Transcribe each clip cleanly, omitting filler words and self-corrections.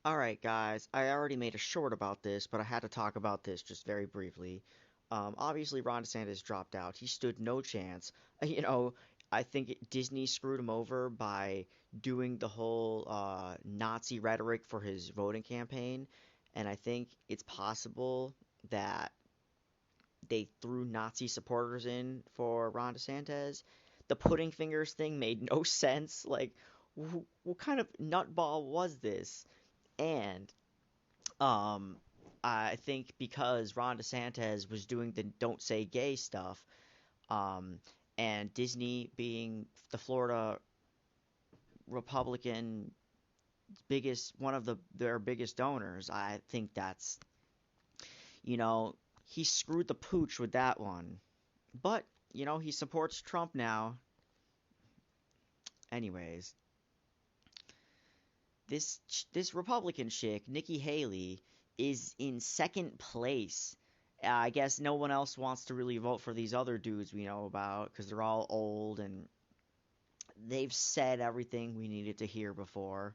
Alright, guys, I already made a short about this, but I had to talk about this just very briefly. Obviously, Ron DeSantis dropped out. He stood no chance. You know, I think Disney screwed him over by doing the whole Nazi rhetoric for his voting campaign, and I think it's possible that they threw Nazi supporters in for Ron DeSantis. The pudding fingers thing made no sense. Like, what kind of nutball was this? And um, I think because Ron DeSantis was doing the "Don't Say Gay" stuff, um, and Disney being the Florida Republican biggest one of their biggest donors, I think that's you know he screwed the pooch with that one. But he supports Trump now. Anyways, this Republican chick, Nikki Haley, is in second place. I guess no one else wants to really vote for these other dudes we know about because they're all old and they've said everything we needed to hear before.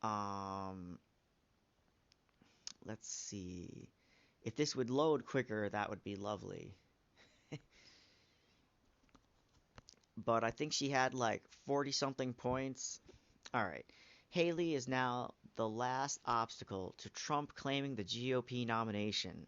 Um, let's see. If this would load quicker, that would be lovely. But I think she had like 40 something points. All right. Haley is now the last obstacle to Trump claiming the GOP nomination.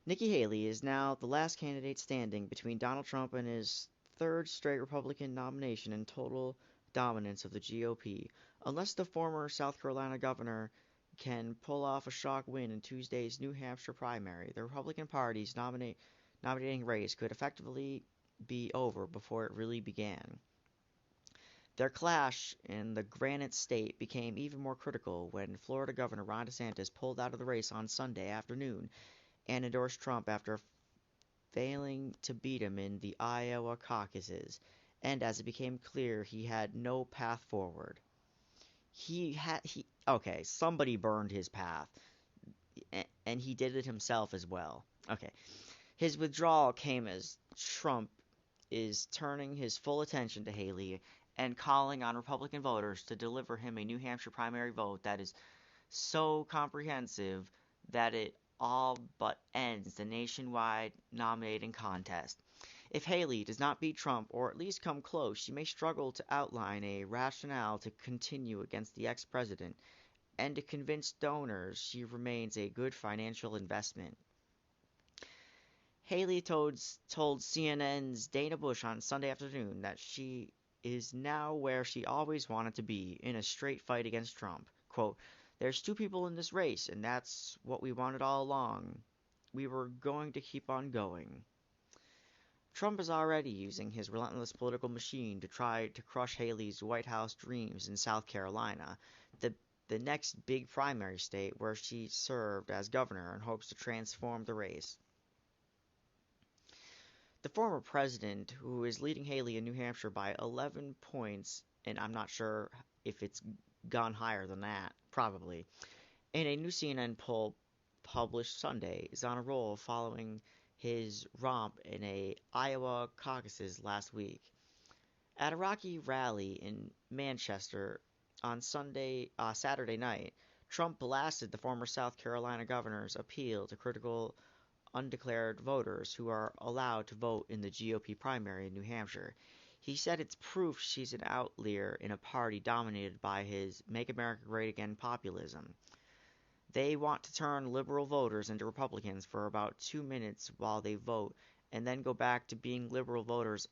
Nikki Haley is now the last candidate standing between Donald Trump and his third straight Republican nomination and total dominance of the GOP. Unless the former South Carolina governor can pull off a shock win in Tuesday's New Hampshire primary, the Republican Party's nominating race could effectively be over before it really began. Their clash in the Granite State became even more critical when Florida Governor Ron DeSantis pulled out of the race on Sunday afternoon and endorsed Trump after failing to beat him in the Iowa caucuses, and as it became clear he had no path forward. Okay, somebody burned his path, and he did it himself as well. Okay, his withdrawal came as Trump is turning his full attention to Haley and calling on Republican voters to deliver him a New Hampshire primary vote that is so comprehensive that it all but ends the nationwide nominating contest. If Haley does not beat Trump or at least come close, she may struggle to outline a rationale to continue against the ex president and to convince donors she remains a good financial investment. Haley told CNN's Dana Bush on Sunday afternoon that she is now where she always wanted to be, in a straight fight against Trump. Quote, "There's two people in this race, and that's what we wanted all along. We were going to keep on going." Trump is already using his relentless political machine to try to crush Haley's White House dreams in South Carolina, the the next big primary state where she served as governor and hopes to transform the race. The former president, who is leading Haley in New Hampshire by 11 points, and I'm not sure if it's gone higher than that, probably, in a new CNN poll published Sunday, is on a roll following his romp in a Iowa caucuses last week. At a Rocky rally in Manchester on Saturday night, Trump blasted the former South Carolina governor's appeal to critical undeclared voters who are allowed to vote in the GOP primary in New Hampshire. He said it's proof she's an outlier in a party dominated by his Make America Great Again populism. They want to turn liberal voters into Republicans for about 2 minutes while they vote, and then go back to being liberal voters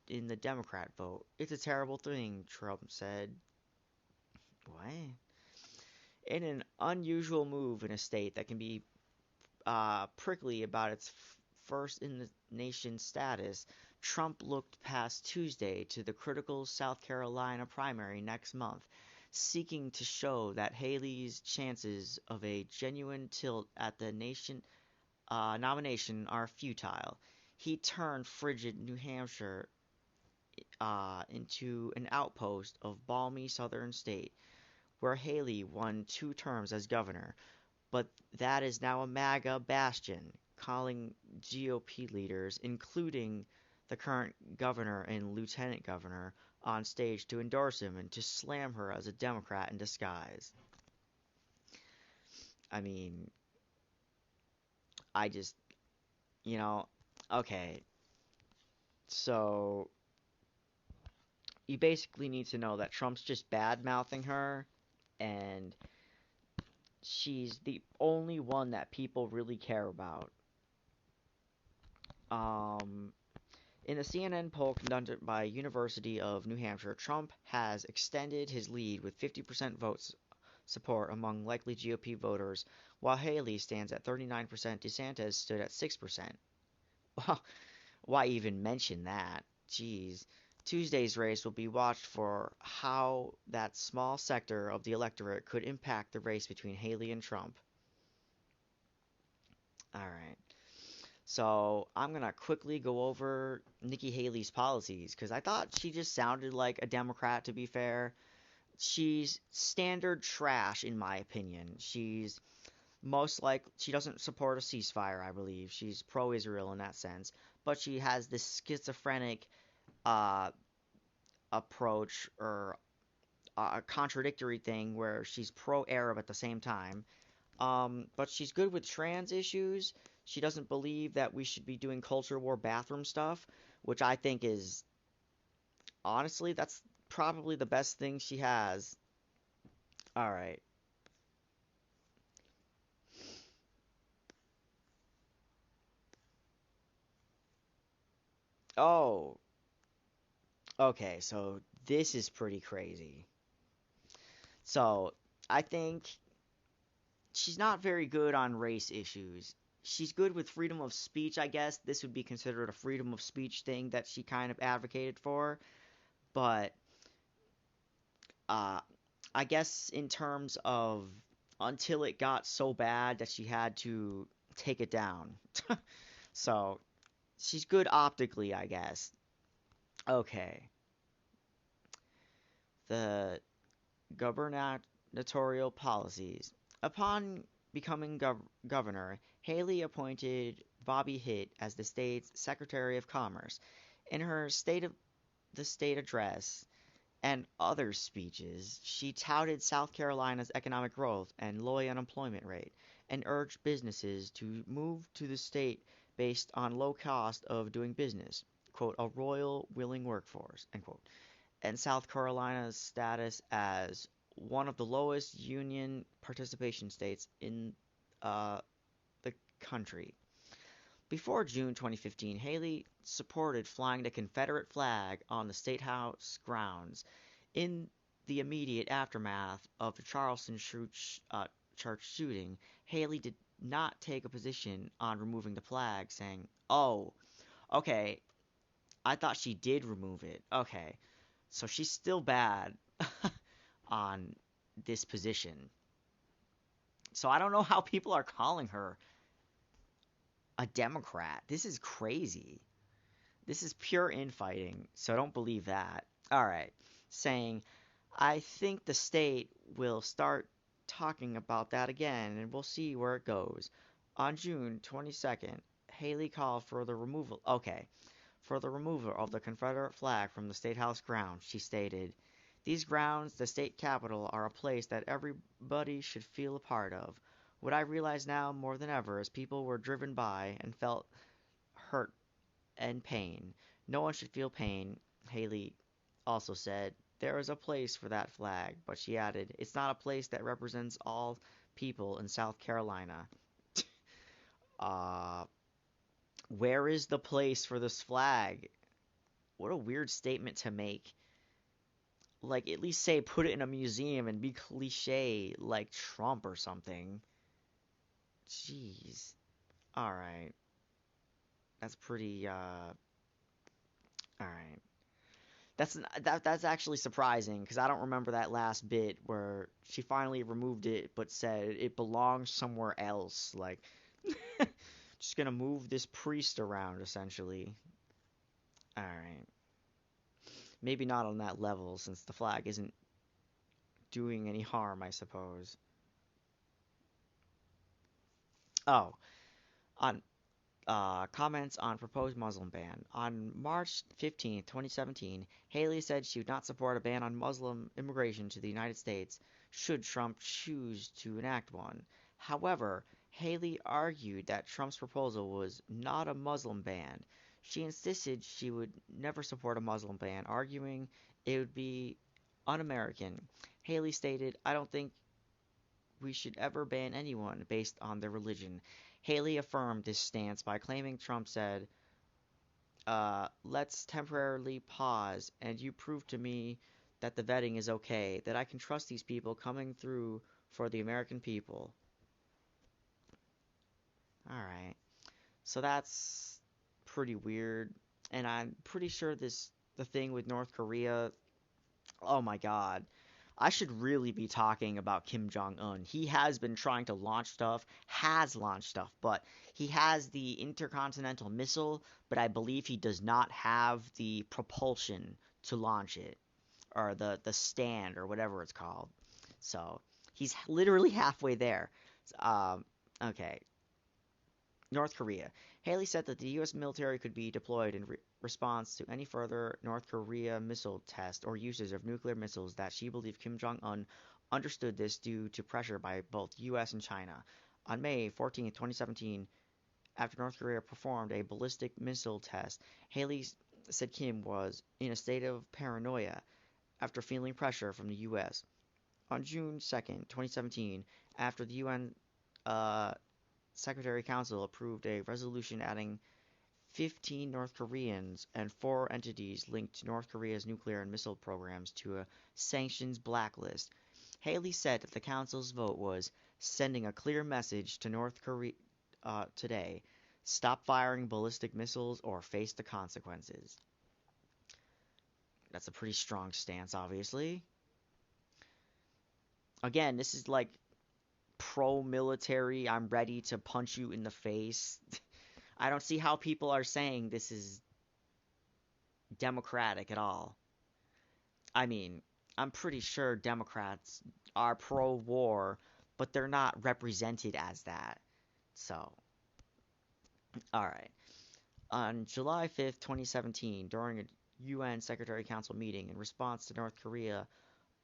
in the Democrat vote. It's a terrible thing, Trump said. What? In an unusual move in a state that can be prickly about its first in the nation status, Trump looked past Tuesday to the critical South Carolina primary next month, seeking to show that Haley's chances of a genuine tilt at the nation nomination are futile. He turned frigid New Hampshire into an outpost of balmy southern state, where Haley won 2 terms as governor, but that is now a MAGA bastion, calling GOP leaders, including the current governor and lieutenant governor, on stage to endorse him and to slam her as a Democrat in disguise. I mean, I just, you know, okay. So you basically need to know that Trump's just bad mouthing her, and she's the only one that people really care about. Um, in a CNN poll conducted by University of New Hampshire, Trump has extended his lead with 50% votes support among likely GOP voters, while Haley stands at 39%. Desantis stood at 6%. Well, why even mention that? Jeez. Tuesday's race will be watched for how that small sector of the electorate could impact the race between Haley and Trump. All right. So I'm going to quickly go over Nikki Haley's policies because I thought she just sounded like a Democrat, to be fair. She's standard trash, in my opinion. She's most like she doesn't support a ceasefire, I believe. She's pro-Israel in that sense. But she has this schizophrenic uh, approach or a contradictory thing where she's pro-Arab at the same time. But she's good with trans issues. She doesn't believe that we should be doing culture war bathroom stuff, which I think is honestly that's probably the best thing she has. All right. Oh, okay. So this is pretty crazy. So I think she's not very good on race issues. She's good with freedom of speech, I guess. This would be considered a freedom of speech thing that she kind of advocated for. But uh, I guess in terms of until it got so bad that she had to take it down. So she's good optically, I guess. Okay. The gubernatorial policies. Upon becoming governor, Haley appointed Bobby Hitt as the state's Secretary of Commerce. In her State of the State address and other speeches, she touted South Carolina's economic growth and low unemployment rate and urged businesses to move to the state based on low cost of doing business, quote, a royal willing workforce, end quote, and South Carolina's status as one of the lowest union participation states in uh, the country. Before June 2015, Haley supported flying the Confederate flag on the State House grounds. In the immediate aftermath of the Charleston church shooting, Haley did not take a position on removing the flag, saying, "Oh, okay, I thought she did remove it. Okay, so she's still bad on this position." So I don't know how people are calling her a Democrat. This is crazy. This is pure infighting, so don't believe that. All right. Saying, I think the state will start talking about that again, and we'll see where it goes. On June 22nd, Haley called for the removal. Okay. For the removal of the Confederate flag from the State House grounds, she stated, "These grounds, the state capitol, are a place that everybody should feel a part of. What I realize now more than ever is people were driven by and felt hurt and pain. No one should feel pain." Haley also said, "There is a place for that flag," but she added, "It's not a place that represents all people in South Carolina." Uh, where is the place for this flag? What a weird statement to make. Like, at least say put it in a museum and be cliche like Trump or something. Jeez. Alright. That's pretty, alright. That's actually surprising because I don't remember that last bit where she finally removed it but said it belongs somewhere else. Like, just gonna move this priest around essentially. Alright. Maybe not on that level since the flag isn't doing any harm, I suppose. Oh, on Comments on proposed Muslim ban. On March 15th, 2017, Haley said she would not support a ban on Muslim immigration to the United States should Trump choose to enact one. However, Haley argued that Trump's proposal was not a Muslim ban. She insisted she would never support a Muslim ban, arguing it would be un-American. Haley stated, "I don't think we should ever ban anyone based on their religion." Haley affirmed this stance by claiming Trump said, "Let's temporarily pause, and you prove to me that the vetting is okay, that I can trust these people coming through for the American people." Alright, so that's pretty weird, and I'm pretty sure the thing with North Korea, oh my god. I should really be talking about Kim Jong Un. He has been trying to has launched stuff, but he has the intercontinental missile, but I believe he does not have the propulsion to launch it, or the stand, or whatever it's called. So, he's literally halfway there. Um, okay, North Korea. Haley said that the U.S. military could be deployed in response to any further North Korea missile test or uses of nuclear missiles that she believed Kim Jong-un understood this due to pressure by both U.S. and China. On May 14, 2017, after North Korea performed a ballistic missile test, Haley said Kim was in a state of paranoia after feeling pressure from the U.S. On June 2nd, 2017, after the UN Secretary Council approved a resolution adding 15 North Koreans and 4 entities linked to North Korea's nuclear and missile programs to a sanctions blacklist. Haley said that the Council's vote was sending a clear message to North Korea today: stop firing ballistic missiles or face the consequences. That's a pretty strong stance, obviously. Again, this is like pro-military, I'm ready to punch you in the face. I don't see how people are saying this is democratic at all. I mean, I'm pretty sure Democrats are pro-war, but they're not represented as that. So, alright. On July 5th, 2017, during a UN Secretary Council meeting in response to North Korea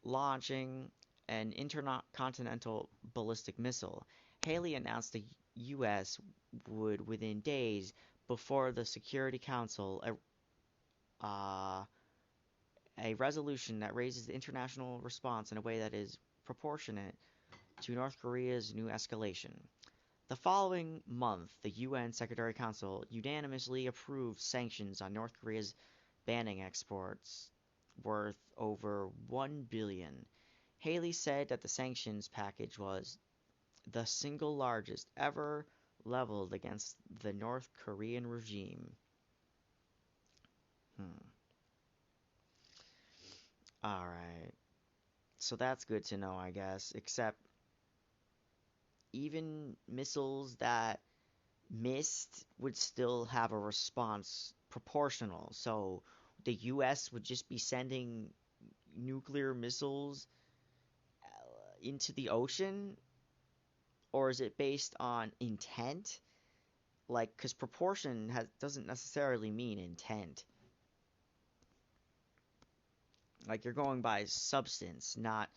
launching an intercontinental ballistic missile, Haley announced the U.S. would, within days before the Security Council, a resolution that raises the international response in a way that is proportionate to North Korea's new escalation. The following month, the UN Secretary Council unanimously approved sanctions on North Korea's banning exports worth over $1 billion. Haley said that the sanctions package was the single largest ever leveled against the North Korean regime. Alright. So that's good to know, I guess. Except, even missiles that missed would still have a response proportional. So the US would just be sending nuclear missiles into the ocean? Or is it based on intent? Like, because proportion doesn't necessarily mean intent. Like, you're going by substance, not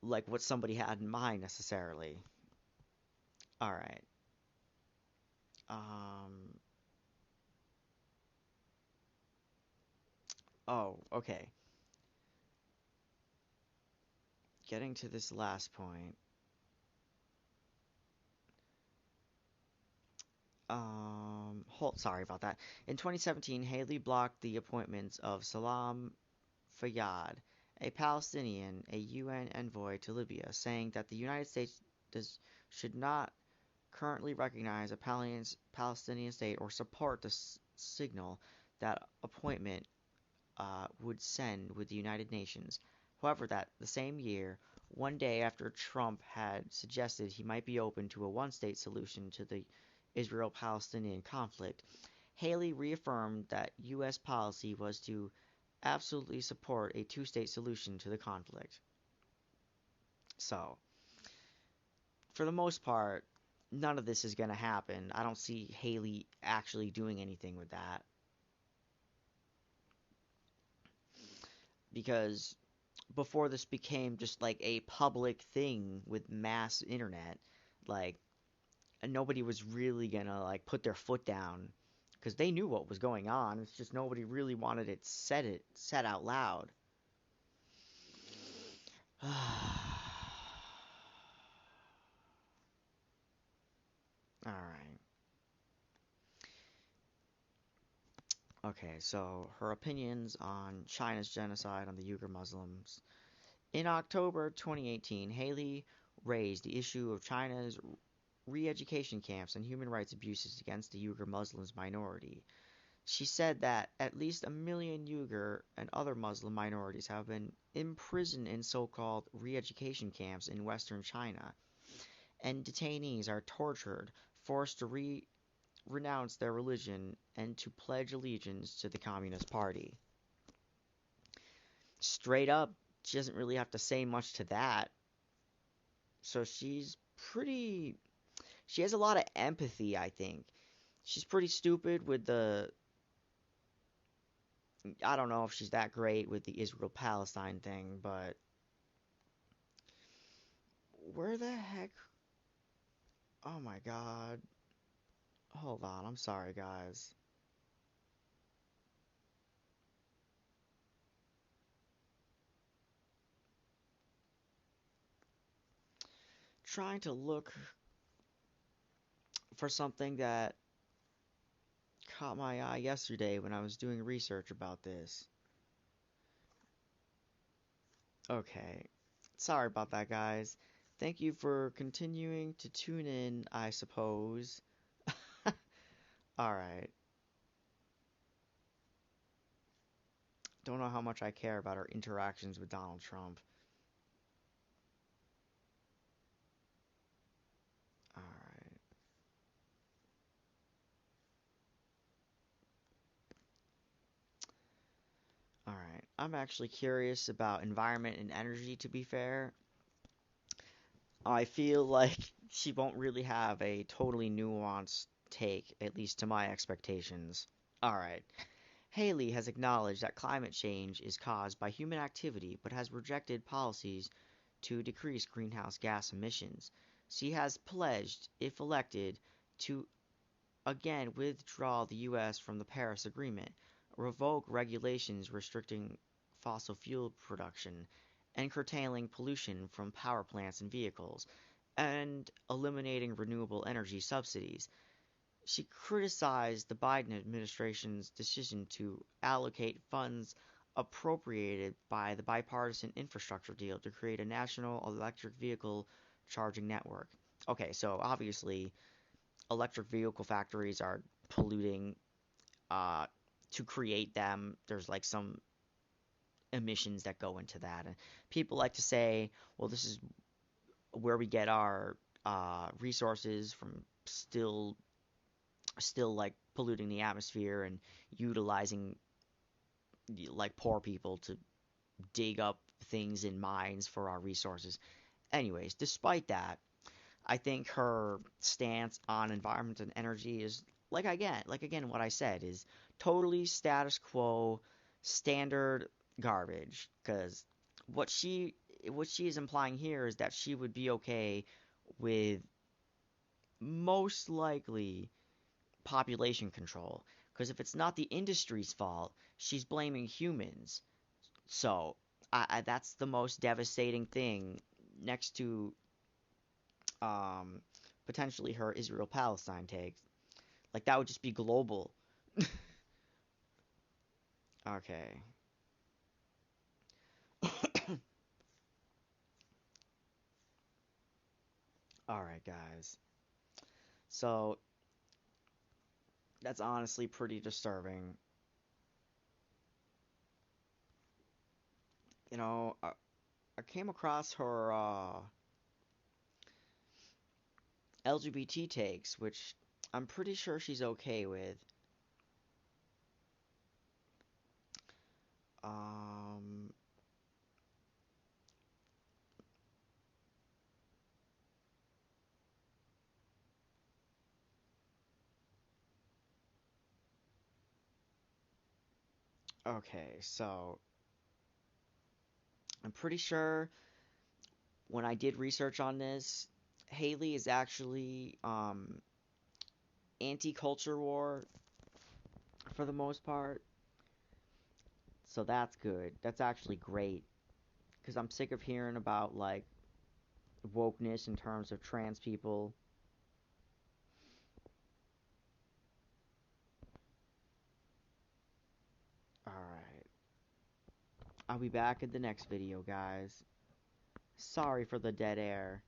like what somebody had in mind necessarily. Alright. Oh, okay. Getting to this last point. Sorry about that. In 2017, Haley blocked the appointments of Salam Fayyad, a Palestinian, a UN envoy to Libya, saying that the United States should not currently recognize a Palestinian state or support the signal that appointment would send with the United Nations. However, that the same year, one day after Trump had suggested he might be open to a one-state solution to the Israel-Palestinian conflict, Haley reaffirmed that U.S. policy was to absolutely support a two-state solution to the conflict. So, for the most part, none of this is going to happen. I don't see Haley actually doing anything with that because before this became just like a public thing with mass internet, like nobody was really going to like put their foot down because they knew what was going on. It's just nobody really wanted it said out loud. All right. Okay, so her opinions on China's genocide on the Uyghur Muslims. In October 2018, Haley raised the issue of China's re-education camps and human rights abuses against the Uyghur Muslims minority. She said that at least a million Uyghur and other Muslim minorities have been imprisoned in so-called re-education camps in western China, and detainees are tortured, forced to renounce their religion, and to pledge allegiance to the Communist Party. Straight up, she doesn't really have to say much to that. So she has a lot of empathy, I think. She's pretty stupid with I don't know if she's that great with the Israel-Palestine thing, but where the heck? Oh my God. Hold on, I'm sorry, guys. Trying to look for something that caught my eye yesterday when I was doing research about this. Okay. Sorry about that, guys. Thank you for continuing to tune in, I suppose. Alright. Don't know how much I care about our interactions with Donald Trump. Alright. Alright. I'm actually curious about environment and energy, to be fair. I feel like she won't really have a totally nuanced take, at least to my expectations. Alright. Haley has acknowledged that climate change is caused by human activity but has rejected policies to decrease greenhouse gas emissions. She has pledged, if elected, to again withdraw the U.S. from the Paris Agreement, revoke regulations restricting fossil fuel production, and curtailing pollution from power plants and vehicles, and eliminating renewable energy subsidies. She criticized the Biden administration's decision to allocate funds appropriated by the bipartisan infrastructure deal to create a national electric vehicle charging network. Okay, so obviously, electric vehicle factories are polluting. Uh, to create them, there's like some emissions that go into that. And people like to say, well, this is where we get our resources from still like polluting the atmosphere and utilizing like poor people to dig up things in mines for our resources. Anyways, despite that, I think her stance on environment and energy is like again what I said is totally status quo, standard garbage. Because what she what she is implying here is that she would be okay with most likely population control. Because if it's not the industry's fault, she's blaming humans. So that's the most devastating thing next to um, potentially her Israel Palestine takes. Like that would just be global. Okay. All right, guys. So that's honestly pretty disturbing. I came across her LGBT takes, which I'm pretty sure she's okay with. Um, Okay, so I'm pretty sure when I did research on this, Haley is actually anti-culture war for the most part. So that's good. That's actually great because I'm sick of hearing about like wokeness in terms of trans people. All right. I'll be back in the next video, guys. Sorry for the dead air.